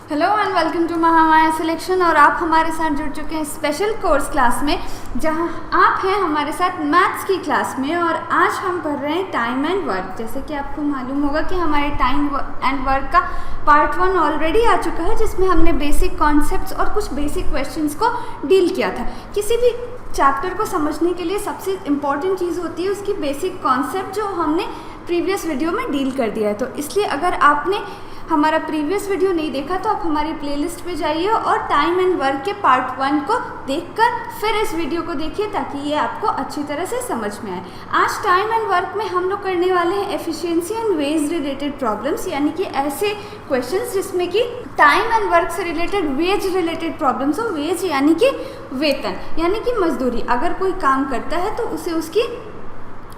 Hello and welcome to Mahamaya selection. और आप हमारे साथ जुड़ चुके हैं स्पेशल कोर्स क्लास में, जहां आप हैं हमारे साथ मैथ्स की क्लास में। और आज हम पढ़ रहे हैं टाइम एंड वर्क। जैसे कि आपको मालूम होगा कि हमारे टाइम एंड वर्क का पार्ट 1 ऑलरेडी आ चुका है, जिसमें हमने बेसिक कॉन्सेप्ट्स और कुछ बेसिक क्वेश्चंस को डील किया था। किसी भी चैप्टर को समझने के लिए सबसे इम्पॉर्टेंट चीज़ होती है उसकी बेसिक कॉन्सेप्ट, जो हमने प्रीवियस वीडियो में डील कर दिया है। तो इसलिए अगर आपने हमारा प्रीवियस वीडियो नहीं देखा तो आप हमारी प्लेलिस्ट पे जाइए और टाइम एंड वर्क के पार्ट 1 को देखकर फिर इस वीडियो को देखिए, ताकि ये आपको अच्छी तरह से समझ में आए। आज टाइम एंड वर्क में हम लोग करने वाले हैं efficiency and wage related problems, यानी कि ऐसे क्वेश्चंस जिसमें कि टाइम एंड वर्क से रिलेटेड वेज रिलेटेड प्रॉब्लम्स हो। वेज यानी कि वेतन, यानी कि मजदूरी। अगर कोई काम करता है तो उसे उसकी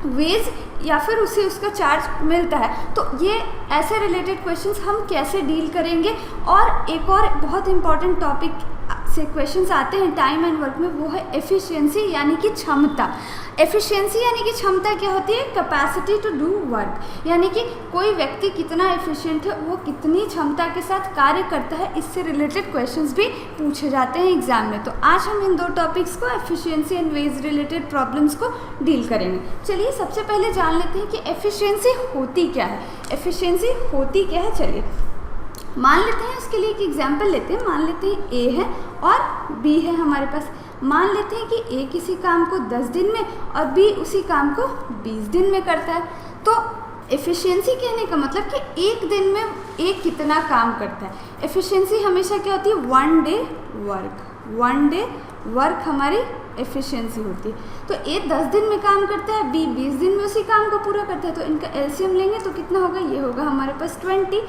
वेज या फिर उसे उसका चार्ज मिलता है। तो ये ऐसे रिलेटेड क्वेश्चंस हम कैसे डील करेंगे। और एक और बहुत इंपॉर्टेंट टॉपिक से क्वेश्चंस आते हैं टाइम एंड वर्क में, वो है एफिशिएंसी यानी कि क्षमता। एफिशिएंसी यानी कि क्षमता क्या होती है? कैपेसिटी टू डू वर्क, यानी कि कोई व्यक्ति कितना एफिशिएंट है, वो कितनी क्षमता के साथ कार्य करता है। इससे रिलेटेड क्वेश्चंस भी पूछे जाते हैं एग्जाम में। तो आज हम इन दो टॉपिक्स को, efficiency and wage related problems को डील करेंगे। चलिए सबसे पहले जान लेते हैं कि एफिशिएंसी होती क्या है। एफिशिएंसी होती क्या है, चलिए मान लेते हैं। इसके लिए एक एग्जाम्पल लेते हैं। मान लेते हैं ए है और बी है हमारे पास। मान लेते हैं कि ए किसी काम को 10 दिन में और बी उसी काम को 20 दिन में करता है। तो एफिशिएंसी कहने का मतलब कि एक दिन में ए कितना काम करता है। एफिशिएंसी हमेशा क्या होती है? वन डे वर्क हमारी एफिशिएंसी होती है। तो ए 10 दिन में काम करता है, बी 20 दिन में उसी काम को पूरा करता है। तो इनका एलसीएम लेंगे तो कितना होगा? ये होगा हमारे पास 20।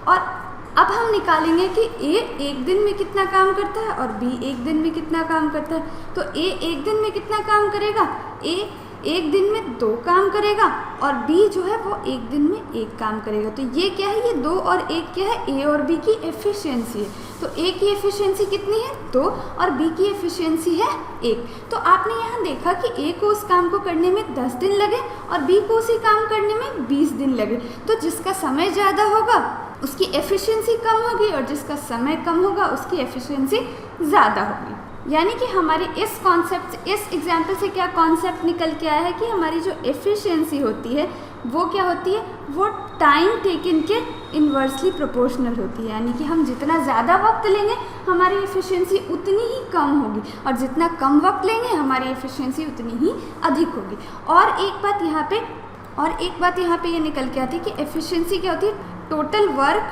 और अब हम निकालेंगे कि ए एक दिन में कितना काम करता है और बी एक दिन में कितना काम करता है। तो ए एक दिन में कितना काम करेगा? ए एक दिन में 2 काम करेगा और बी जो है वो एक दिन में 1 काम करेगा। तो ये क्या है? ये 2 और 1 क्या है? ए और बी की एफिशिएंसी है। तो ए की एफिशिएंसी कितनी है? 2 और बी की एफिशिएंसी है 1। तो आपने यहाँ देखा कि ए को उस काम को करने में 10 दिन लगे और बी को उसी काम करने में 20 दिन लगे। तो जिसका समय ज़्यादा होगा उसकी एफिशिएंसी कम होगी और जिसका समय कम होगा उसकी एफिशिएंसी ज़्यादा होगी। यानी कि हमारी इस कॉन्सेप्ट, इस एग्जाम्पल से क्या कॉन्सेप्ट निकल के आया है कि हमारी जो एफिशिएंसी होती है वो क्या होती है? वो टाइम टेकन के इन्वर्सली प्रोपोर्शनल होती है। यानी कि हम जितना ज़्यादा वक्त लेंगे हमारी एफिशिएंसी उतनी ही कम होगी, और जितना कम वक्त लेंगे हमारी एफिशिएंसी उतनी ही अधिक होगी। और एक बात यहाँ पे ये निकल के आती है कि एफिशिएंसी क्या होती है? Total work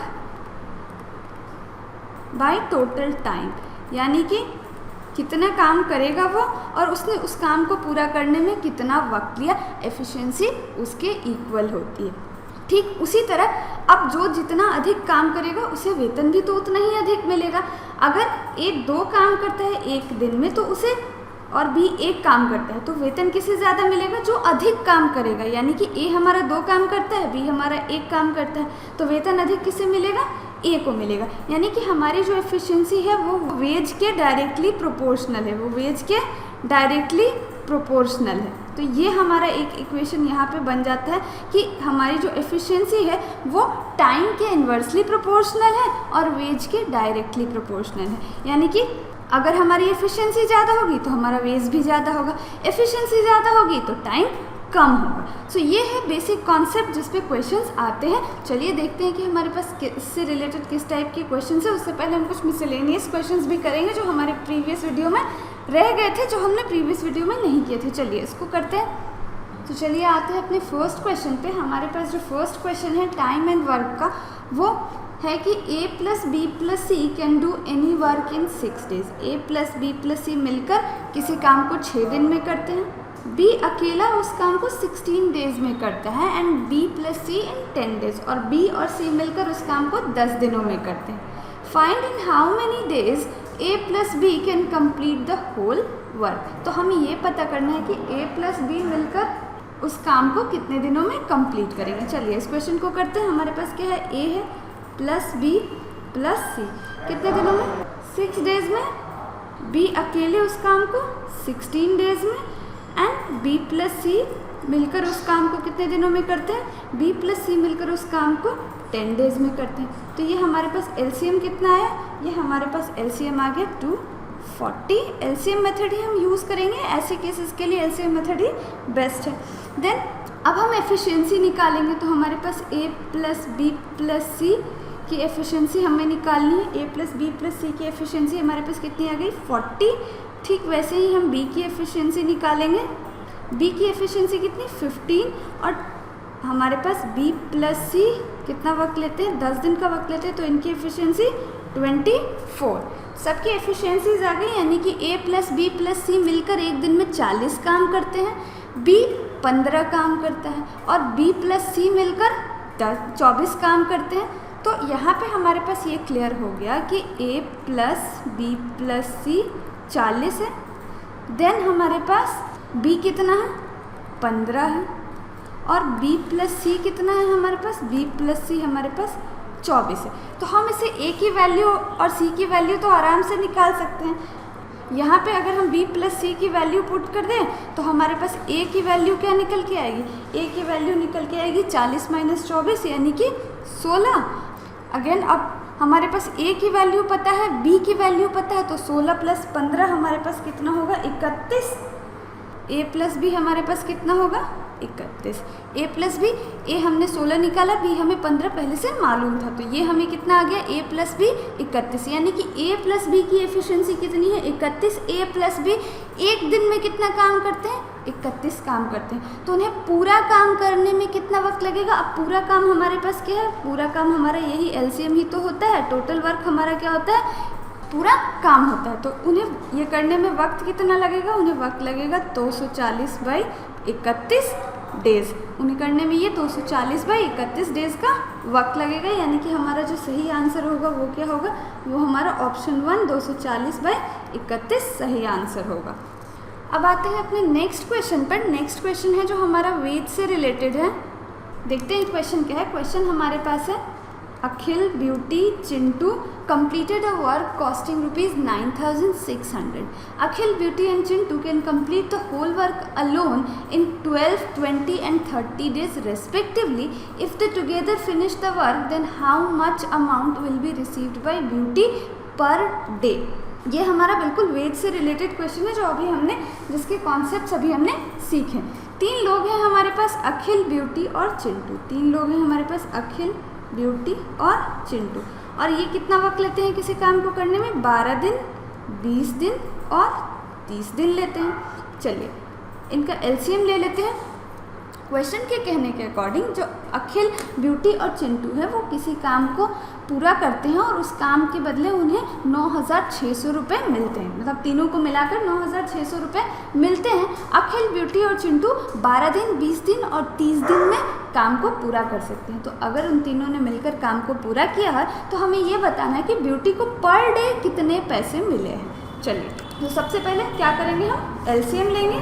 by total time, यानी कि कितना काम करेगा वो और उसने उस काम को पूरा करने में कितना वक्त लिया, एफिशिएंसी उसके इक्वल होती है। ठीक उसी तरह अब जो जितना अधिक काम करेगा उसे वेतन भी तो उतना ही अधिक मिलेगा। अगर ए 2 काम करता है एक दिन में तो उसे, और बी 1 काम करता है, तो वेतन किसे ज़्यादा मिलेगा? जो अधिक काम करेगा। यानी कि ए हमारा 2 काम करता है, बी हमारा 1 काम करता है, तो वेतन अधिक किसे मिलेगा? ए को मिलेगा। यानी कि हमारी जो एफिशिएंसी है वो वेज के डायरेक्टली प्रोपोर्शनल है, तो ये हमारा एक इक्वेशन यहाँ पे बन जाता है कि हमारी जो एफिशिएंसी है वो टाइम के इन्वर्सली प्रोपोर्शनल है और वेज के डायरेक्टली प्रोपोर्शनल है। यानी कि अगर हमारी एफिशिएंसी ज़्यादा होगी तो हमारा वेज भी ज़्यादा होगा, एफिशिएंसी ज़्यादा होगी तो टाइम कम होगा। सो ये है बेसिक कॉन्सेप्ट जिस पे क्वेश्चंस आते हैं। चलिए देखते हैं कि हमारे पास इससे रिलेटेड किस टाइप के क्वेश्चंस है। उससे पहले हम कुछ मिसलेनियस क्वेश्चंस भी करेंगे जो हमारे प्रीवियस वीडियो में रह गए थे, जो हमने प्रीवियस वीडियो में नहीं किए थे। चलिए इसको करते हैं। तो चलिए आते हैं अपने फर्स्ट क्वेश्चन पे। हमारे पास जो फर्स्ट क्वेश्चन है टाइम एंड वर्क का, वो है कि a plus B plus C can do any work in 6 days. a plus B plus C मिलकर किसी काम को 6 दिन में करते हैं, बी अकेला उस काम को 16 डेज में करता है, and B plus C in 10 days, और बी और सी मिलकर उस काम को 10 दिनों में करते हैं। Find in how many days a plus B can complete the whole work. तो हमें ये पता करना है कि a प्लस बी मिलकर उस काम को कितने दिनों में कंप्लीट करेंगे। चलिए इस क्वेश्चन को करते हैं। हमारे पास क्या है? a है प्लस बी प्लस सी, कितने दिनों में? 6 डेज में। b अकेले उस काम को 16 डेज में, एंड b प्लस सी मिलकर उस काम को कितने दिनों में करते हैं, बी प्लस सी मिलकर उस काम को 10 डेज में करते हैं। तो ये हमारे पास एलसीएम कितना आया, ये हमारे पास एलसीएम आ गया 240। एलसीएम मेथड ही हम यूज़ करेंगे, ऐसे केसेस के लिए एलसीएम मेथड ही बेस्ट है। देन अब हम एफिशिएंसी निकालेंगे, तो हमारे पास ए प्लस बी प्लस सी की एफिशिएंसी हमें निकालनी है। ए प्लस बी प्लस सी की एफिशिएंसी हमारे पास कितनी आ गई 40। ठीक वैसे ही हम बी की एफिशिएंसी निकालेंगे। बी की एफिशिएंसी कितनी 15, और हमारे पास बी प्लस सी कितना वक्त लेते हैं, 10 दिन का वक्त लेते हैं, तो इनकी एफिशिएंसी 24। सबकी एफिशिएंसीज आ गई, यानी कि ए प्लस बी प्लस सी मिलकर एक दिन में 40 काम करते हैं, बी 15 काम करता है, और बी प्लस सी मिलकर 24 काम करते हैं। तो यहाँ पे हमारे पास ये क्लियर हो गया कि ए प्लस बी प्लस सी 40 है। देन हमारे पास बी कितना है 15 है, और b प्लस सी कितना है हमारे पास, b प्लस सी हमारे पास 24 है। तो हम इसे a की वैल्यू और c की वैल्यू तो आराम से निकाल सकते हैं। यहाँ पे अगर हम b प्लस सी की वैल्यू पुट कर दें तो हमारे पास a की वैल्यू क्या निकल के आएगी, a की वैल्यू निकल के आएगी 40 माइनस 24 यानी कि 16। अगेन अब हमारे पास a की वैल्यू पता है, b की वैल्यू पता है, तो 16 प्लस 15 हमारे पास कितना होगा 31। a प्लस बी हमारे पास कितना होगा 31। a प्लस बी, ए हमने 16 निकाला, b हमें 15 पहले से मालूम था, तो ये हमें कितना आ गया a प्लस बी 31, यानी कि a प्लस बी की एफिशिएंसी कितनी है 31। a प्लस बी एक दिन में कितना काम करते हैं 31 काम करते हैं, तो उन्हें पूरा काम करने में कितना वक्त लगेगा। अब पूरा काम हमारे पास क्या है, पूरा काम हमारा यही एलसीएम ही तो होता है, टोटल वर्क हमारा क्या होता है पूरा काम होता है। तो उन्हें ये करने में वक्त कितना लगेगा, उन्हें वक्त लगेगा 240 बाई 31 डेज। उन्हें करने में ये 240 बाई 31 डेज का वक्त लगेगा, यानी कि हमारा जो सही आंसर होगा वो क्या होगा, वो हमारा ऑप्शन 1 240 बाई 31 सही आंसर होगा। अब आते हैं अपने नेक्स्ट क्वेश्चन पर। नेक्स्ट क्वेश्चन है जो हमारा वेज से रिलेटेड है। देखते हैं क्वेश्चन क्या है। क्वेश्चन हमारे पास है Akhil, Beauty, Chintu completed a work costing rupees 9,600. Akhil, Beauty and Chintu can complete the whole work alone in 12, 20 and 30 days respectively. If they together finish the work, then how much amount will be received by Beauty per day? ये हमारा बिल्कुल veg से related question है जो अभी हमने, जिसके concepts अभी हमने सीखे। 3 लोग हैं हमारे पास, अखिल, ब्यूटी और चिंटू। 3 लोग हैं हमारे पास, अखिल, ब्यूटी और चिंटू, और ये कितना वक्त लेते हैं किसी काम को करने में 12 दिन, 20 दिन और 30 दिन लेते हैं। चलिए इनका एलसीएम ले लेते हैं। क्वेश्चन के कहने के अकॉर्डिंग जो अखिल, ब्यूटी और चिंटू है वो किसी काम को पूरा करते हैं और उस काम के बदले उन्हें 9,600 रुपये मिलते हैं, मतलब तीनों को मिलाकर 9,600 रुपये मिलते हैं। अखिल, ब्यूटी और चिंटू 12 दिन, 20 दिन और 30 दिन में काम को पूरा कर सकते हैं। तो अगर उन तीनों ने मिलकर काम को पूरा किया है तो हमें ये बताना है कि ब्यूटी को पर डे कितने पैसे मिले हैं। चलिए तो सबसे पहले क्या करेंगे, हम एलसीएम लेंगे।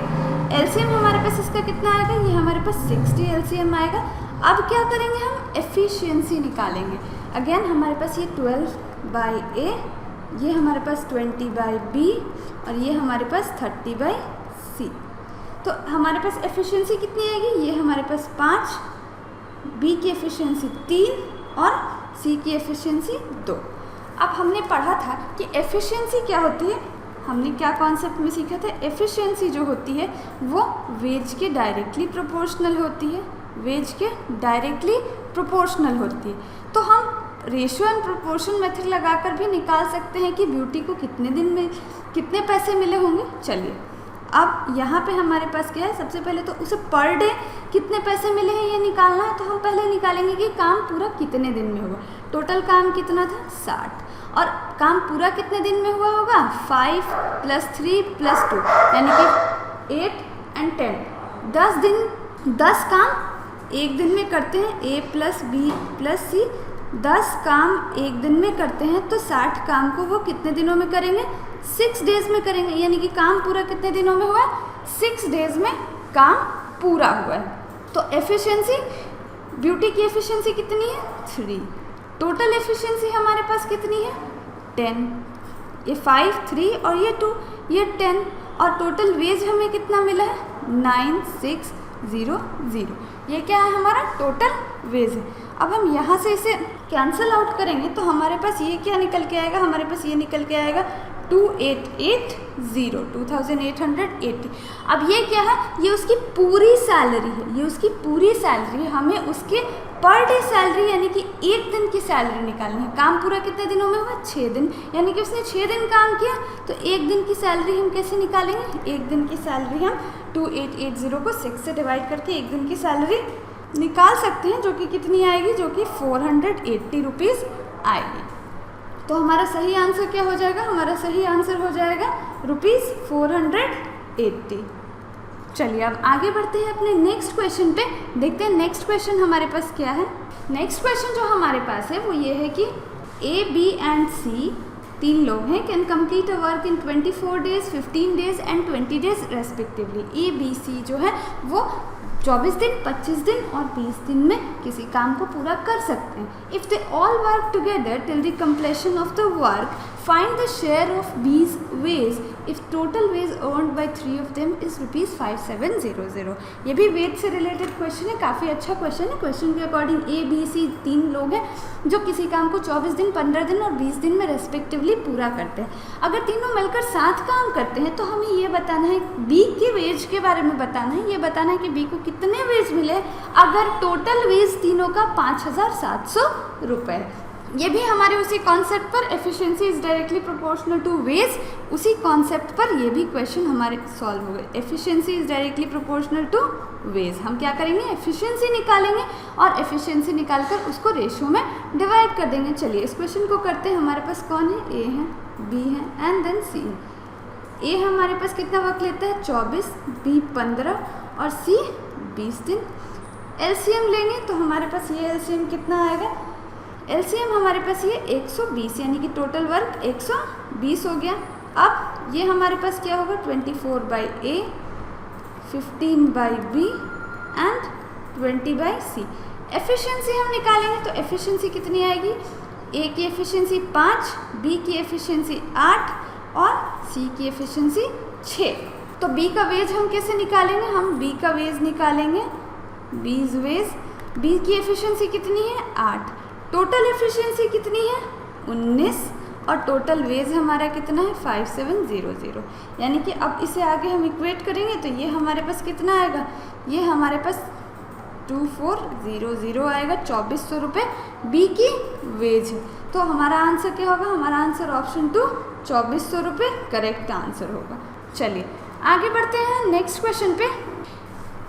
एलसीएम हमारे पास इसका कितना आएगा, ये हमारे पास 60 एलसीएम आएगा। अब क्या करेंगे, हम एफिशिएंसी निकालेंगे। अगेन हमारे पास ये 12 बाई ए, ये हमारे पास 20 बाई बी और ये हमारे पास 30 बाई सी। तो हमारे पास एफिशिएंसी कितनी आएगी, ये हमारे पास 5, बी की एफिशिएंसी 3 और सी की एफिशिएंसी 2। अब हमने पढ़ा था कि एफिशिएंसी क्या होती है, हमने क्या कॉन्सेप्ट में सीखा था, एफिशिएंसी जो होती है वो वेज के डायरेक्टली प्रोपोर्शनल होती है, वेज के डायरेक्टली प्रोपोर्शनल होती है। तो हम रेशियो एंड प्रोपोर्शन मेथड लगाकर भी निकाल सकते हैं कि ब्यूटी को कितने दिन में कितने पैसे मिले होंगे। चलिए अब यहाँ पे हमारे पास क्या है, सबसे पहले तो उसे पर डे कितने पैसे मिले हैं ये निकालना है। तो हम पहले निकालेंगे कि काम पूरा कितने दिन में हुआ। टोटल काम कितना था 60, और काम पूरा कितने दिन में हुआ होगा 5 + 3 + 2 यानी कि 8 and 10, 10 दिन, 10 काम एक दिन में करते हैं। ए प्लस बी प्लस सी 10 काम एक दिन में करते हैं, तो 60 काम को वो कितने दिनों में करेंगे 6 डेज में करेंगे, यानी कि काम पूरा कितने दिनों में हुआ 6 डेज में काम पूरा हुआ है। तो एफिशिएंसी, ब्यूटी की एफिशिएंसी कितनी है 3, टोटल एफिशिएंसी हमारे पास कितनी है 10, ये 5, 3 और ये 2, ये 10, और टोटल वेज हमें कितना मिला है 9, 6, 0 0। ये क्या है, हमारा टोटल वेज है। अब हम यहाँ से इसे कैंसिल आउट करेंगे तो हमारे पास ये क्या निकल के आएगा, हमारे पास ये निकल के आएगा 2880। अब ये क्या है, ये उसकी पूरी सैलरी है, ये उसकी पूरी सैलरी है। हमें उसके पर डे सैलरी यानी कि एक दिन की सैलरी निकालनी है। काम पूरा कितने दिनों में हुआ, 6 दिन, यानी कि उसने 6 दिन काम किया। तो एक दिन की सैलरी हम कैसे निकालेंगे, एक दिन की सैलरी हम 2880 को 6 से डिवाइड करके एक दिन की सैलरी निकाल सकते हैं, जो कि कितनी आएगी, जो कि 480 रुपीज़ आएगी। तो हमारा सही आंसर क्या हो जाएगा, हमारा सही आंसर हो जाएगा ₹480। चलिए अब आगे बढ़ते हैं अपने नेक्स्ट क्वेश्चन पे, देखते हैं नेक्स्ट क्वेश्चन हमारे पास क्या है। नेक्स्ट क्वेश्चन जो हमारे पास है वो ये है कि A, B एंड C 3 लोग हैं, can complete a work in 24 days, 15 days and 20 days respectively. A, B, C जो है वो 24 दिन, 25 दिन और 20 दिन में किसी काम को पूरा कर सकते हैं। If they all work together till the completion of the work, find the share of B's wages if total wages earned by 3 of them is ₹5700। ये भी वेज से रिलेटेड क्वेश्चन है, काफ़ी अच्छा क्वेश्चन है। क्वेश्चन के अकॉर्डिंग A, B, C 3 लोग हैं जो किसी काम को 24 दिन, 15 दिन और 20 दिन में रेस्पेक्टिवली पूरा करते हैं। अगर तीनों मिलकर साथ काम करते हैं तो हमें ये बताना है, B के वेज के बारे में बताना है, ये बताना है कि B को कितने वेज मिले अगर टोटल वेज तीनों का 5700 रुपये। ये भी हमारे उसी कॉन्सेप्ट पर, efficiency is directly proportional to wage, उसी कॉन्सेप्ट पर ये भी क्वेश्चन हमारे सॉल्व हो गए। Efficiency is directly proportional to wage, हम क्या करेंगे, एफिशिएंसी निकालेंगे और एफिशिएंसी निकालकर उसको रेशियो में डिवाइड कर देंगे। चलिए इस क्वेश्चन को करते हैं। हमारे पास कौन है, A है, B है एंड देन C है। A हमारे पास कितना वक्त लेता है, 24, B 15 और C 20 दिन। एलसीएम लेंगे तो हमारे पास ये एलसीएम कितना आएगा, एलसीएम हमारे पास ये 120, यानी कि टोटल वर्क 120 हो गया। अब ये हमारे पास क्या होगा, 24/A, 15/B and 20/C। Efficiency हम निकालेंगे तो एफिशिएंसी कितनी आएगी, A की एफिशिएंसी 5, B की एफिशिएंसी 8 और C की एफिशिएंसी 6। तो B का वेज हम कैसे निकालेंगे, हम B का वेज निकालेंगे, B's वेज, B की एफिशिएंसी कितनी है, 8, टोटल एफिशिएंसी कितनी है, 19 और टोटल वेज हमारा कितना है, 5700। यानी कि अब इसे आगे हम इक्वेट करेंगे तो ये हमारे पास कितना आएगा, ये हमारे पास 2400 आएगा, 2400 रुपये B की वेज है। तो हमारा आंसर क्या होगा, हमारा आंसर ऑप्शन 2 2400 रुपये करेक्ट आंसर होगा। चलिए आगे बढ़ते हैं नेक्स्ट क्वेश्चन पे।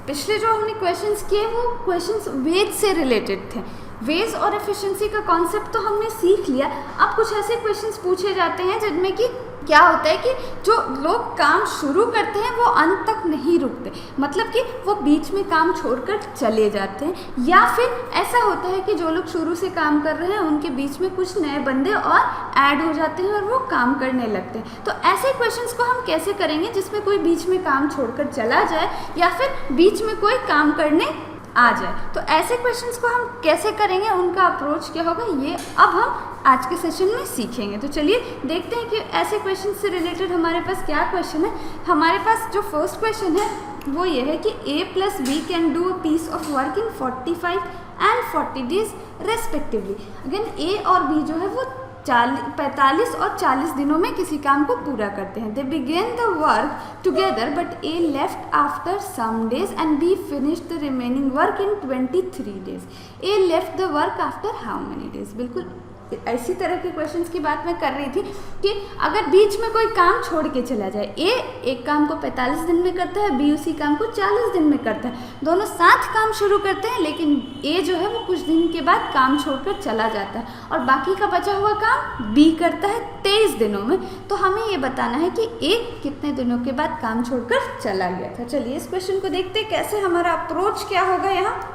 पिछले जो हमने क्वेश्चंस किए वो क्वेश्चंस वेज से रिलेटेड थे। वेज और एफिशिएंसी का कॉन्सेप्ट तो हमने सीख लिया। अब कुछ ऐसे क्वेश्चंस पूछे जाते हैं जिनमें कि क्या होता है कि जो लोग काम शुरू करते हैं वो अंत तक नहीं रुकते, मतलब कि वो बीच में काम छोड़कर चले जाते हैं, या फिर ऐसा होता है कि जो लोग शुरू से काम कर रहे हैं उनके बीच में कुछ नए बंदे और ऐड हो जाते हैं और वो काम करने लगते हैं। तो ऐसे क्वेश्चंस को हम कैसे करेंगे जिसमें कोई बीच में काम छोड़कर चला जाए या फिर बीच में कोई काम करने आ जाए। तो ऐसे क्वेश्चंस को हम कैसे करेंगे, उनका अप्रोच क्या होगा, ये अब हम आज के सेशन में सीखेंगे। तो चलिए देखते हैं कि ऐसे क्वेश्चन से रिलेटेड हमारे पास क्या क्वेश्चन है। हमारे पास जो फर्स्ट क्वेश्चन है वो ये है कि A + B can do a piece of work in 45 and 40 days respectively. Again A और B जो है वो 45 और 40 दिनों में किसी काम को पूरा करते हैं। They begin the work together but A left after some days and B finished the remaining work in 23 days. A left the work after how many days. बिल्कुल ऐसी तरह के क्वेश्चंस की बात मैं कर रही थी कि अगर बीच में कोई काम छोड़ के चला जाए, A एक काम को 45 दिन में करता है, B उसी काम को 40 दिन में करता है, दोनों साथ काम शुरू करते हैं, लेकिन A जो है वो कुछ दिन के बाद काम छोड़कर चला जाता है और बाकी का बचा हुआ काम B करता है 23 दिनों में। तो हमें ये बताना है कि A कितने दिनों के बाद काम छोड़कर चला गया था। चलिए इस क्वेश्चन को देखते हैं कैसे हमारा अप्रोच क्या होगा। यहाँ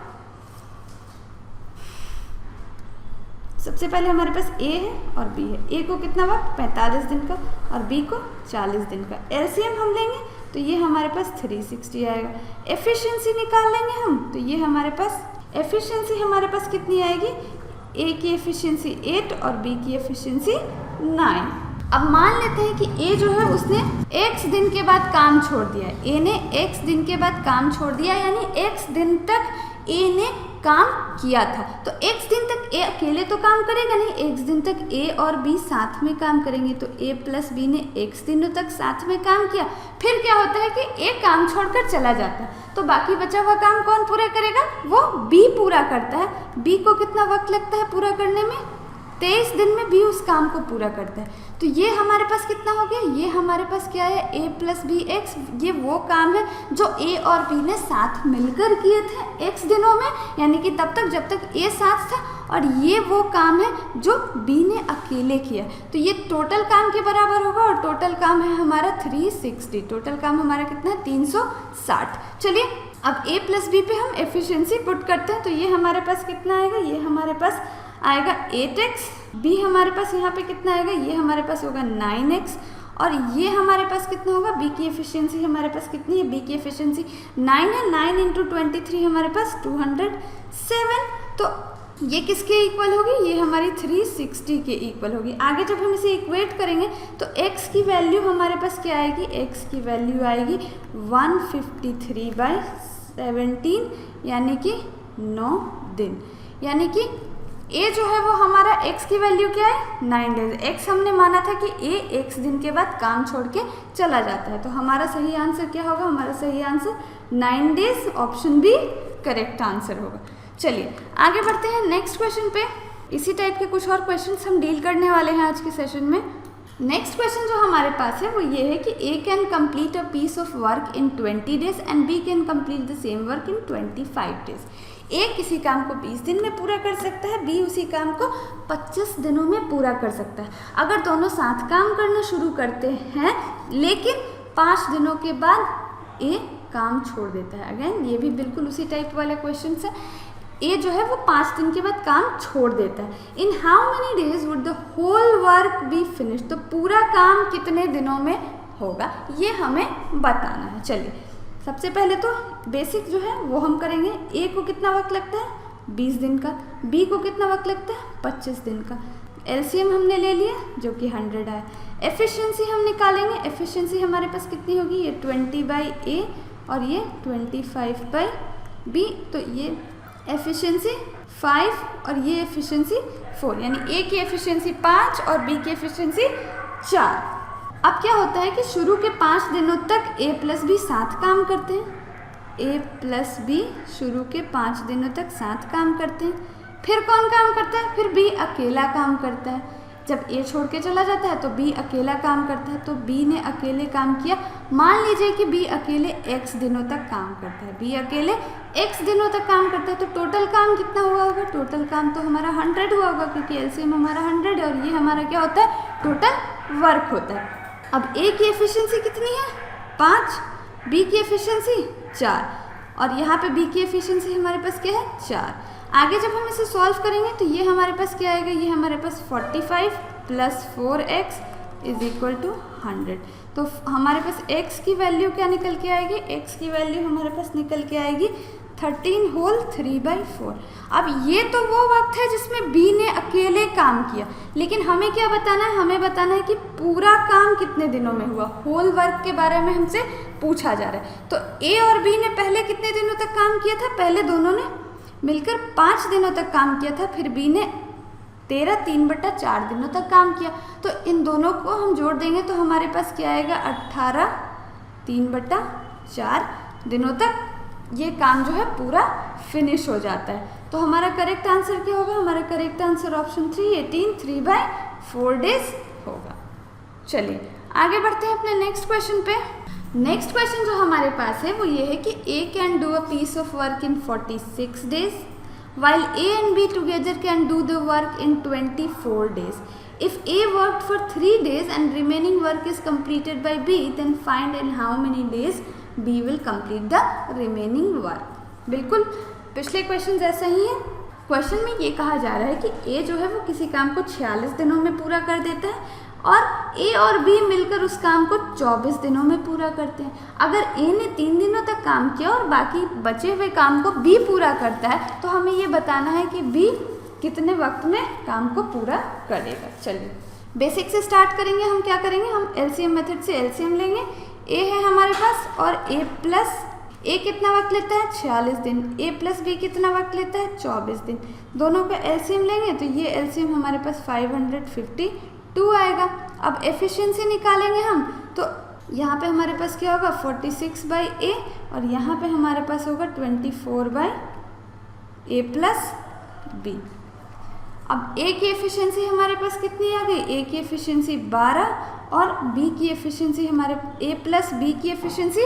सबसे पहले हमारे पास A है और B है। A को कितना वक्त, 45 दिन का, और B को 40 दिन का। एलसीएम हम लेंगे तो ये हमारे पास 360 आएगा। एफिशिएंसी निकाल लेंगे हम तो ये हमारे पास एफिशिएंसी हमारे पास कितनी आएगी, A की एफिशिएंसी 8 और B की एफिशिएंसी 9। अब मान लेते हैं कि ए जो है उसने x दिन के बाद काम छोड़ दिया, ए ने x दिन के बाद काम छोड़ दिया, यानी x दिन तक ए ने काम किया था। तो x दिन तक ए अकेले तो काम करेगा नहीं, x दिन तक ए और बी साथ में काम करेंगे। तो a प्लस बी ने x दिनों तक साथ में काम किया। फिर क्या होता है कि ए काम छोड़कर चला जाता है, तो बाकी बचा हुआ काम कौन पूरा करेगा? वो b पूरा करता है। b को कितना वक्त लगता है पूरा करने में? 23 दिन में b उस काम को पूरा करता है। तो ये हमारे पास कितना हो गया? ये हमारे पास क्या है? a plus B X. ये वो काम है जो a और b ने साथ मिलकर किए थे x दिनों में, यानी कि तब तक जब तक a साथ था, और ये वो काम है जो b ने अकेले किया। तो ये टोटल काम के बराबर होगा, और टोटल काम है हमारा 360। टोटल काम हमारा कितना है? 360। चलिए अब a प्लस बी पे हम एफिशिएंसी पुट करते हैं। तो ये हमारे पास कितना आएगा? ये हमारे पास आएगा 8x। b हमारे पास यहाँ पे कितना आएगा? ये हमारे पास होगा 9x। और ये हमारे पास कितना होगा? b की एफिशिएंसी हमारे पास कितनी है? b की एफिशिएंसी 9 है। 9 इंटू 23 हमारे पास 207। तो ये किसके इक्वल होगी? ये हमारी 360 के इक्वल होगी। आगे जब हम इसे इक्वेट करेंगे तो x की वैल्यू हमारे पास क्या आएगी? x की वैल्यू आएगी 153/17, यानी कि 9 दिन। यानी कि a जो है वो हमारा x की वैल्यू क्या है? 9 डेज। x हमने माना था कि a x दिन के बाद काम छोड़ के चला जाता है। तो हमारा सही आंसर क्या होगा? हमारा सही answer 9 days, option B correct answer होगा। चलिए आगे बढ़ते हैं नेक्स्ट क्वेश्चन पे। इसी टाइप के कुछ और क्वेश्चंस हम डील करने वाले हैं आज के सेशन में। नेक्स्ट क्वेश्चन जो हमारे पास है वो ये है कि a can complete a piece of work in 20 days and b can complete the same work in 25 days. a किसी काम को 20 दिन में पूरा कर सकता है, b उसी काम को 25 दिनों में पूरा कर सकता है। अगर दोनों साथ काम करना शुरू करते हैं, लेकिन 5 दिनों के बाद a काम छोड़ देता है। अगेन ये भी बिल्कुल उसी टाइप वाला क्वेश्चन है। ए जो है वो 5 दिन के बाद काम छोड़ देता है। In how many days would the whole work be finish? तो पूरा काम कितने दिनों में होगा, ये हमें बताना है। चलिए सबसे पहले तो बेसिक जो है वो हम करेंगे। ए को कितना वक्त लगता है? 20 दिन का। बी को कितना वक्त लगता है? 25 दिन का। एलसीएम हमने ले लिया जो कि 100 है। एफिशिएंसी हम निकालेंगे। एफिशिएंसी हमारे पास कितनी होगी? ये 20/a और ये 25/b। तो ये एफिशिएंसी 5 और ये एफिशिएंसी 4, यानी ए की एफिशिएंसी 5 और बी की एफिशिएंसी 4। अब क्या होता है कि शुरू के 5 दिनों तक a प्लस बी साथ काम करते हैं। a प्लस बी शुरू के 5 दिनों तक साथ काम करते हैं। फिर कौन काम करता है? फिर b अकेला काम करता है। जब a छोड़ के चला जाता है तो b अकेला काम करता है। तो b ने अकेले काम किया। मान लीजिए कि b अकेले x दिनों तक काम करता है। b अकेले x दिनों तक काम करता है। तो टोटल काम कितना हुआ होगा? टोटल काम तो हमारा 100 हुआ होगा, क्योंकि एलसीएम हमारा 100 है और ये हमारा क्या होता है? टोटल वर्क होता है। अब a की एफिशिएंसी कितनी है? 5, b की एफिशिएंसी 4, और यहाँ पे b की एफिशिएंसी हमारे पास क्या है? 4। आगे जब हम इसे सॉल्व करेंगे तो ये हमारे पास क्या आएगा? ये हमारे पास 45 + 4x = 100। तो हमारे पास x की वैल्यू क्या निकल के आएगी? x की वैल्यू हमारे पास निकल के आएगी 13 होल 3/4। अब ये तो वो वक्त है जिसमें b ने अकेले काम किया, लेकिन हमें क्या बताना है? हमें बताना है कि पूरा काम कितने दिनों में हुआ। होल वर्क के बारे में हमसे पूछा जा रहा है। तो a और b ने पहले कितने दिनों तक काम किया था? पहले दोनों ने मिलकर 5 दिनों तक काम किया था। फिर b ने 3/4 दिनों तक काम किया। तो इन दोनों को हम जोड़ देंगे तो हमारे पास क्या आएगा? 18 3/4 दिनों तक ये काम जो है पूरा फिनिश हो जाता है। तो हमारा करेक्ट आंसर क्या होगा? हमारा करेक्ट आंसर ऑप्शन 3 18 3/4 डेज होगा। चलिए आगे बढ़ते हैं अपने नेक्स्ट क्वेश्चन पे। नेक्स्ट क्वेश्चन जो हमारे पास है वो ये है कि a can do a piece of work in 46 days while a and b together can do the work in 24 days. If a worked for 3 days and remaining work is completed by b, then find in how many days b will complete the remaining work. बिल्कुल पिछले question जैसा ही है। Question में ये कहा जा रहा है कि a जो है वो किसी काम को 46 दिनों में पूरा कर देता है और a और b मिलकर उस काम को 24 दिनों में पूरा करते हैं। अगर a ने 3 दिनों तक काम किया और बाकी बचे हुए काम को b पूरा करता है, तो हमें ये बताना है कि b कितने वक्त में काम को पूरा करेगा। चलिए बेसिक से स्टार्ट करेंगे। हम क्या करेंगे, हम एलसीएम मेथड से एलसीएम लेंगे। ए है हमारे पास और ए प्लस ए कितना वक्त लेता है 46 दिन, ए प्लस बी कितना वक्त लेता है 24 दिन। दोनों का एलसीएम लेंगे तो ये एलसीएम हमारे पास 552 आएगा। अब एफिशिएंसी निकालेंगे हम, तो यहाँ पे हमारे पास क्या होगा 46/a और यहाँ पे हमारे पास होगा 24/a प्लस बी। अब ए की एफिशिएंसी हमारे पास कितनी आ गई, ए की एफिशिएंसी 12 और बी की एफिशिएंसी हमारे ए प्लस बी की एफिशिएंसी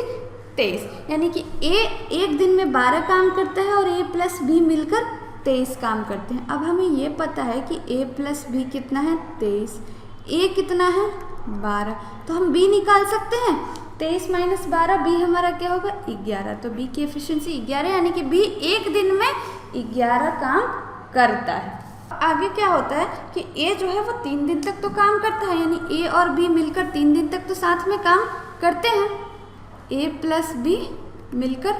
23, यानी कि ए एक दिन में 12 काम करता है और ए प्लस बी मिलकर 23 काम करते हैं। अब हमें ये पता है कि ए प्लस बी कितना है 23, ए कितना है 12, तो हम बी निकाल सकते हैं। 23 - 12 बी हमारा क्या होगा 11, तो बी की एफिशिएंसी 11, यानी कि बी एक दिन में 11 काम करता है। आगे क्या होता है कि ए जो है वो 3 दिन तक तो काम करता है, यानी ए और बी मिलकर 3 दिन तक तो साथ में काम करते हैं। ए प्लस बी मिलकर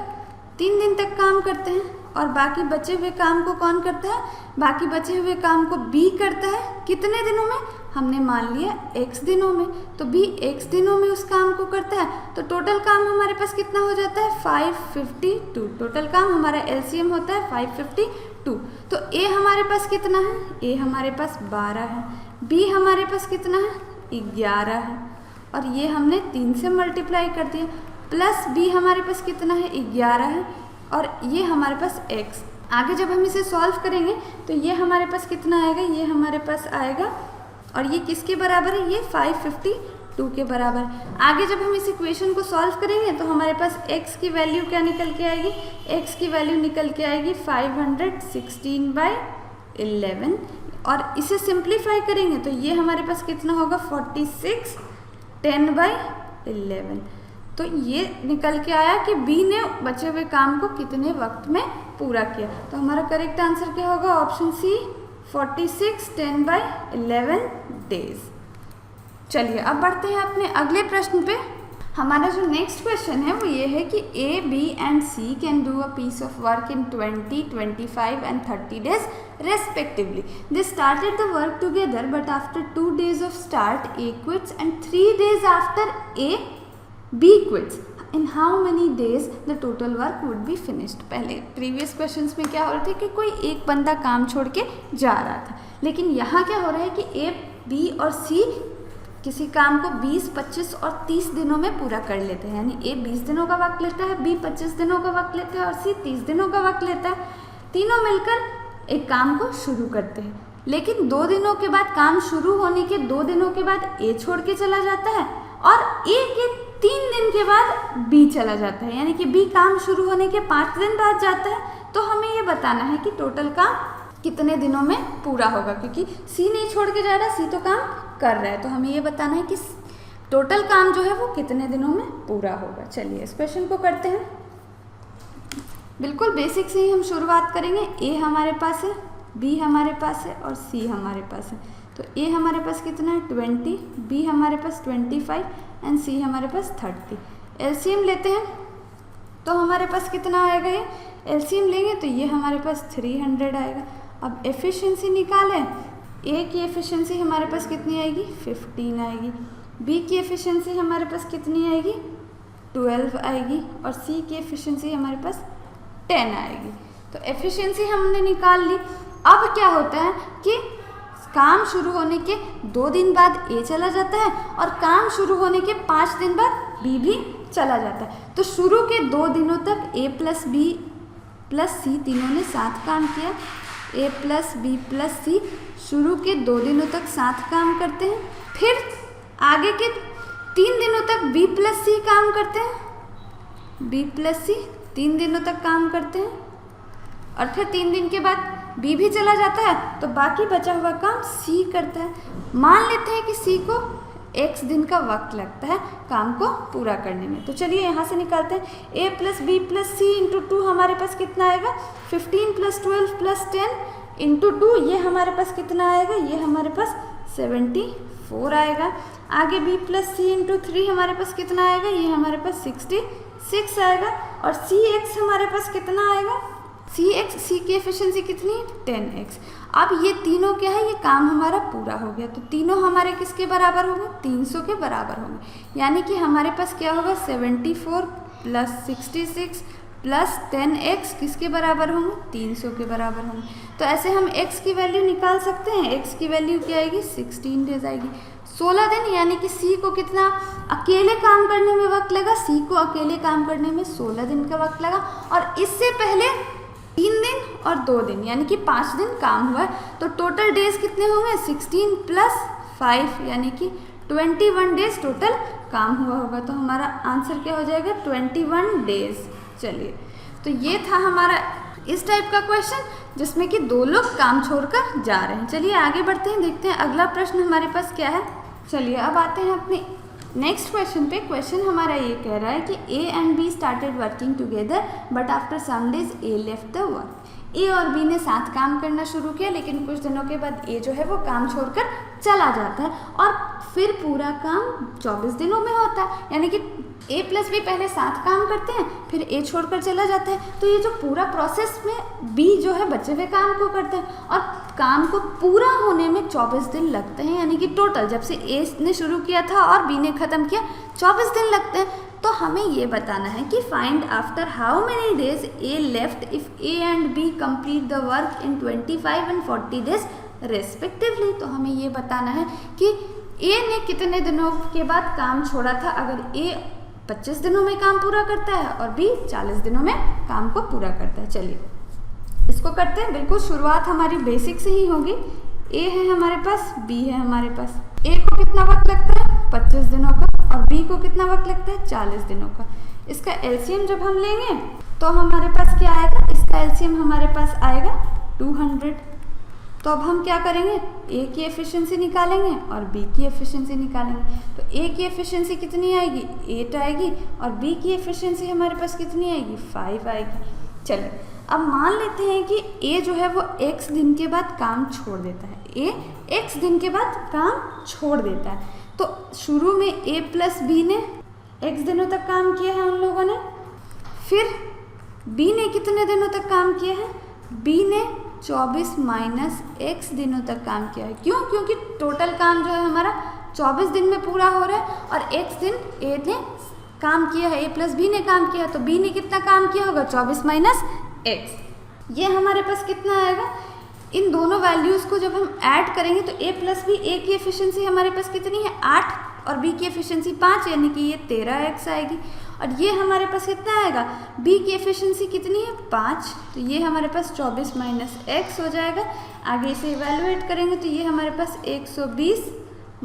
3 दिन तक काम करते हैं और बाकी बचे हुए काम को कौन करता है, बाकी बचे हुए काम को बी करता है। कितने दिनों में, हमने मान लिया x दिनों में, तो बी x दिनों में उस काम को करता है। तो टोटल काम हमारे पास कितना हो जाता है 552। टोटल काम हमारा एलसीएम होता है 552। तो ए हमारे पास कितना है, ए हमारे पास 12 है, बी हमारे पास कितना है 11 है और ये हमने 3 से मल्टीप्लाई कर दिया, प्लस बी हमारे पास कितना है 11 है और ये हमारे पास x। आगे जब हम इसे सॉल्व करेंगे तो ये हमारे पास कितना आएगा, ये हमारे पास आएगा और ये किसके बराबर है, ये 552 के बराबर। आगे जब हम इस इक्वेशन को सॉल्व करेंगे तो हमारे पास x की वैल्यू क्या निकल के आएगी, x की वैल्यू निकल के आएगी 516/11 और इसे सिंप्लीफाई करेंगे तो ये हमारे पास कितना होगा 4610/11। तो ये निकल के आया कि B ने बचे हुए काम को कितने वक्त में पूरा किया। तो हमारा करेक्ट आंसर क्या होगा, ऑप्शन सी 4610/11 डेज। चलिए अब बढ़ते हैं अपने अगले प्रश्न पे। हमारा जो नेक्स्ट क्वेश्चन है वो ये है कि A, B and C can do a piece of work in 20, 25 and 30 days respectively. They started the work together but after 2 days of start A quits and 3 days after B quits. In how many days the total work would be finished? पहले previous questions में क्या हो रहा था कि कोई एक बंदा काम छोड़ के जा रहा था, लेकिन यहाँ क्या हो रहा है कि A, B और C किसी काम को 20, 25 और 30 दिनों में पूरा कर लेते हैं। यानी A 20 दिनों का वक्त लेता है, B 25 दिनों का वक्त लेता है और C 30 दिनों का वक्त लेता है। तीनों मिलकर एक काम को शुरू करते हैं, लेकिन 2 दिनों के बाद, काम शुरू होने के 2 दिनों के बाद A छोड़ के चला जाता है और A के 3 दिन के बाद B चला जाता है, यानी कि B काम शुरू होने के 5 दिन बाद जाता है। तो हमें ये बताना है कि टोटल काम कितने दिनों में पूरा होगा, क्योंकि C नहीं छोड़ के जा रहा, C तो काम कर रहा है। तो हमें ये बताना है कि टोटल काम जो है वो कितने दिनों में पूरा होगा। चलिए इस क्वेश्चन को करते हैं। बिल्कुल बेसिक से ही हम शुरुआत करेंगे। A हमारे पास है, B हमारे पास है और C हमारे पास है। तो A हमारे पास कितना है 20, B हमारे पास 25 एंड C हमारे पास 30। एलसीएम लेते हैं तो हमारे पास कितना आएगा, ये एलसीएम लेंगे तो ये हमारे पास 300 आएगा। अब एफिशिएंसी निकालें, A की एफिशिएंसी हमारे पास कितनी आएगी 15 आएगी, B की एफिशिएंसी हमारे पास कितनी आएगी 12 आएगी और C की एफिशिएंसी हमारे पास 10 आएगी। तो एफिशिएंसी हमने निकाल ली। अब क्या होता है कि काम शुरू होने के 2 दिन बाद A चला जाता है और काम शुरू होने के 5 दिन बाद B भी चला जाता है। तो शुरू के 2 दिनों तक A plus B plus C तीनों ने साथ काम किया। A plus B plus C शुरू के 2 दिनों तक साथ काम करते हैं, फिर आगे के 3 दिनों तक B प्लस C काम करते हैं, B प्लस C 3 दिनों तक काम करते हैं और फिर 3 दिन के बाद B भी चला जाता है, तो बाकी बचा हुआ काम C करता है। मान लेते हैं कि C को x दिन का वक्त लगता है काम को पूरा करने में। तो चलिए यहाँ से निकालते हैं। A plus B plus C into 2 हमारे पास कितना आएगा 15 प्लस 12 प्लस 10 इंटू 2, ये हमारे पास कितना आएगा, ये हमारे पास 74 आएगा। आगे B प्लस C इंटू 3 हमारे पास कितना आएगा, ये हमारे पास 66 आएगा और CX हमारे पास कितना आएगा सी की एफिशिएंसी कितनी है 10x। अब ये तीनों क्या है, ये काम हमारा पूरा हो गया, तो तीनों हमारे किसके बराबर होंगे, 300 के बराबर होंगे। यानी कि हमारे पास क्या होगा 74 + 66 + 10x किसके बराबर होंगे, 300 के बराबर होंगे। तो ऐसे हम x की वैल्यू निकाल सकते हैं। x की वैल्यू क्या आएगी, 16 डेज आएगी, 16 दिन। यानी कि c को कितना अकेले काम करने में वक्त लगा, c को अकेले काम करने में 16 दिन का वक्त लगा। और इससे पहले 3 दिन और 2 दिन यानी कि 5 दिन काम हुआ है। तो टोटल डेज कितने होंगे, 16 + 5 यानी कि 21 डेज टोटल काम हुआ होगा। तो हमारा आंसर क्या हो जाएगा, 21 डेज। चलिए, तो ये था हमारा इस टाइप का क्वेश्चन जिसमें कि 2 लोग काम छोड़कर जा रहे हैं। चलिए आगे बढ़ते हैं, देखते हैं अगला प्रश्न हमारे पास क्या है। चलिए अब आते हैं अपने नेक्स्ट क्वेश्चन पे। क्वेश्चन हमारा ये कह रहा है कि A and B started working together but after some days A left the work. A और B ने साथ काम करना शुरू किया, लेकिन कुछ दिनों के बाद A जो है वो काम छोड़कर चला जाता है और फिर पूरा काम 24 दिनों में होता है। यानी कि A + B पहले साथ काम करते हैं, फिर A छोड़कर चला जाता है। तो ये जो पूरा प्रोसेस में B जो है बचे हुए काम को करता है और काम को पूरा होने में 24 दिन लगते हैं। यानी कि टोटल जब से A ने शुरू किया था और B ने ख़त्म किया 24 दिन लगते हैं। तो हमें ये बताना है कि find after how many days A left if A and B complete the work in 25 and 40 days respectively. तो हमें ये बताना है कि A ने कितने दिनों के बाद काम छोड़ा था। अगर A 25 दिनों में काम पूरा करता है और B 40 दिनों में काम को पूरा करता है। चलिए इसको करते हैं। बिल्कुल शुरुआत हमारी बेसिक से ही होगी। A है हमारे पास, B है हमारे पास। A को कितना वक्त लगता है 25 दिनों का और B को कितना वक्त लगता है 40 दिनों का। इसका एलसीएम जब हम लेंगे तो हमारे पास क्या आएगा, इसका एलसीएम हमारे पास आएगा 200। तो अब हम क्या करेंगे, A की एफिशिएंसी निकालेंगे और B की एफिशिएंसी निकालेंगे। तो A की एफिशिएंसी कितनी आएगी 8 आएगी और B की एफिशिएंसी हमारे पास कितनी आएगी 5 आएगी। चलिए अब मान लेते हैं कि A जो है वो x दिन के बाद काम छोड़ देता है। A x दिन के बाद काम छोड़ देता है। तो शुरू में A + B ने x दिनों तक काम किया है उन लोगों ने। फिर B ने कितने दिनों तक काम किया है, B ने 24 - x दिनों तक काम किया है। क्यों, क्योंकि टोटल काम जो है हमारा 24 दिन में पूरा हो रहा है और x दिन A ने काम किया है, A + B ने काम किया। तो B ने कितना काम किया होगा 24 - x। ये हमारे पास कितना आएगा, इन दोनों वैल्यूज़ को जब हम ऐड करेंगे तो A + B, A की एफिशिएंसी हमारे पास कितनी है 8 और B की एफिशिएंसी 5 यानी कि ये 13x आएगी। और ये हमारे पास कितना आएगा, B की एफिशिएंसी कितनी है 5, तो ये हमारे पास 24 - x हो जाएगा। आगे इसे इवेलुएट करेंगे तो ये हमारे पास 120 -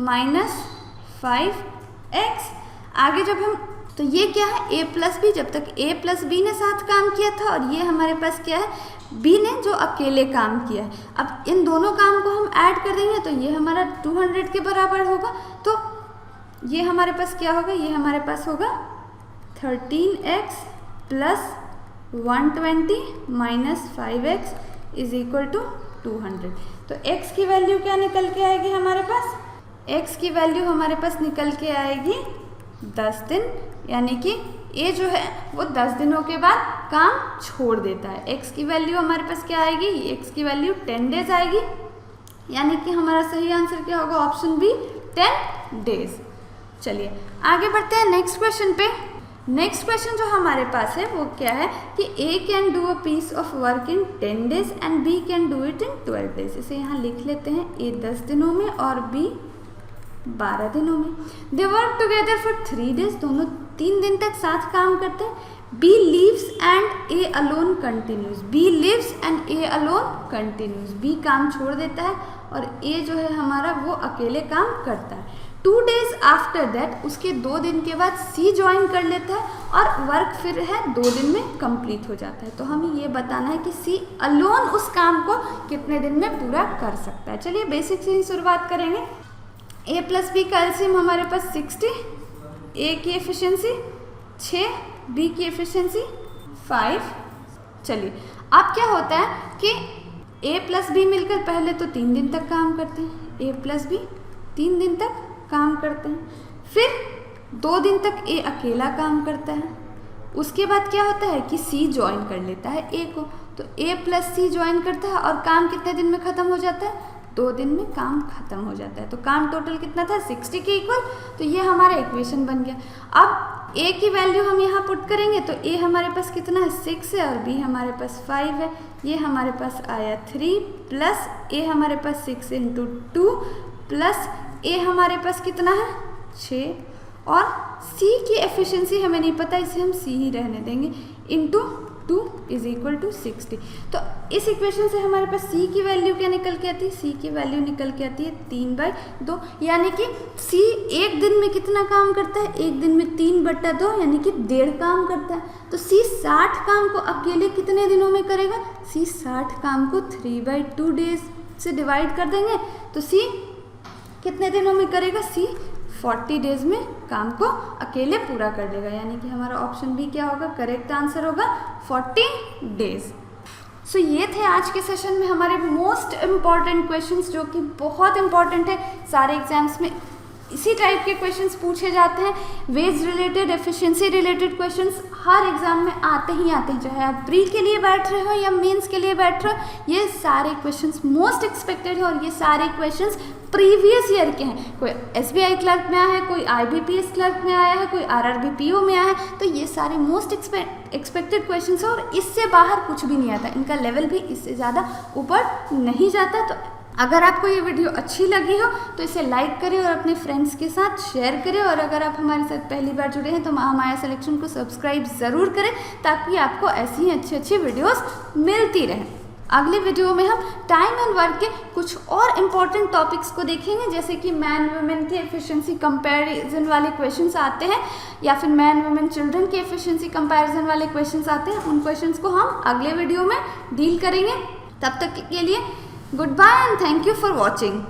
5x। आगे जब हम, तो ये क्या है A + B, जब तक A + B ने साथ काम किया था और ये हमारे पास क्या है B ने जो अकेले काम किया है। अब इन दोनों काम को हम ऐड कर देंगे तो ये हमारा 200 के बराबर होगा। तो ये हमारे पास क्या होगा, ये हमारे पास होगा 13x + 120 - 5x = 200। तो x की वैल्यू क्या निकल के आएगी हमारे पास, x की वैल्यू हमारे पास निकल के आएगी 10 दिन। यानी कि A जो है वो 10 दिनों के बाद काम छोड़ देता है। x की वैल्यू हमारे पास क्या आएगी, x की वैल्यू 10 डेज आएगी। यानी कि हमारा सही आंसर क्या होगा, ऑप्शन बी 10 डेज। चलिए आगे बढ़ते हैं नेक्स्ट क्वेश्चन पे। नेक्स्ट क्वेश्चन जो हमारे पास है वो क्या है कि A can do a piece of work in 10 days and B can do it in 12 days. इसे यहाँ लिख लेते हैं, A 10 दिनों में और B 12 दिनों में। They work together for 3 days, दोनों 3 दिन तक साथ काम करते हैं। B lives and A alone continues, B lives and A alone continues, B काम छोड़ देता है और A जो है हमारा वो अकेले काम करता है। 2 days after that, उसके 2 दिन के बाद C ज्वाइन कर लेता है और वर्क फिर है 2 दिन में कंप्लीट हो जाता है। तो हमें ये बताना है कि C अलोन उस काम को कितने दिन में पूरा कर सकता है। चलिए बेसिक से ही शुरुआत करेंगे। A + B का एलसीएम हमारे पास 60, A की एफिशिएंसी 6, B की एफिशिएंसी 5। चलिए अब क्या होता है कि A + B मिलकर पहले तो 3 दिन तक काम करते हैं, A + B 3 दिन तक काम करते हैं, फिर 2 दिन तक A अकेला काम करता है। उसके बाद क्या होता है कि C ज्वाइन कर लेता है A को, तो A प्लस C ज्वाइन करता है और काम कितने दिन में ख़त्म हो जाता है? 2 दिन में काम खत्म हो जाता है। तो काम टोटल कितना था? 60 के इक्वल। तो ये हमारा इक्वेशन बन गया। अब A की वैल्यू हम यहाँ पुट करेंगे तो A हमारे पास कितना है? 6 है और B हमारे पास 5 है। ये हमारे पास आया 3 प्लस A हमारे पास 6 इंटू 2 प्लस A हमारे पास कितना है? 6 और C की एफिशिएंसी हमें नहीं पता, इसे हम C ही रहने देंगे, इंटू 2 इज इक्वल टू 60। तो इस इक्वेशन से हमारे पास C की वैल्यू क्या निकल के आती है? C की वैल्यू निकल के आती है 3/2, यानी कि C एक दिन में कितना काम करता है? एक दिन में 3/2 यानी कि 1.5 काम करता है। तो C 60 काम को अकेले कितने दिनों में करेगा? C 60 काम को 3/2 डेज से डिवाइड कर देंगे तो C कितने दिनों में करेगा? C 40 डेज में काम को अकेले पूरा कर देगा, यानी कि हमारा ऑप्शन बी क्या होगा? करेक्ट आंसर होगा 40 डेज। सो ये थे आज के सेशन में हमारे मोस्ट इम्पॉर्टेंट क्वेश्चंस, जो कि बहुत इंपॉर्टेंट है। सारे एग्जाम्स में इसी टाइप के क्वेश्चंस पूछे जाते हैं। Wages related, efficiency related questions हर एग्जाम में आते ही आते हैं, चाहे आप प्री के लिए बैठ रहे हो या मेंस के लिए बैठ रहे हो। ये सारे क्वेश्चंस मोस्ट एक्सपेक्टेड है और ये सारे क्वेश्चंस प्रीवियस ईयर के हैं। कोई SBI क्लर्क में आया है, कोई IBPS क्लर्क में आया है, कोई RRB PO में आया है। तो ये सारे मोस्ट एक्सपेक्टेड क्वेश्चंस है और इससे बाहर कुछ भी नहीं आता, इनका लेवल भी इससे ज़्यादा ऊपर नहीं जाता। तो अगर आपको ये वीडियो अच्छी लगी हो तो इसे लाइक करें और अपने फ्रेंड्स के साथ शेयर करें, और अगर आप हमारे साथ पहली बार जुड़े हैं तो महामाया सिलेक्शन को सब्सक्राइब ज़रूर करें, ताकि आपको ऐसी ही अच्छी वीडियोस मिलती रहें। अगले वीडियो में हम टाइम एंड वर्क के कुछ और इम्पॉर्टेंट टॉपिक्स को देखेंगे, जैसे कि मैन वुमेन के एफिशिएंसी कंपैरिजन वाले क्वेश्चंस आते हैं, या फिर मैन वुमेन चिल्ड्रन के एफिशिएंसी कंपैरिजन वाले क्वेश्चंस आते हैं। उन क्वेश्चंस को हम अगले वीडियो में डील करेंगे। तब तक के लिए goodbye and thank you for watching.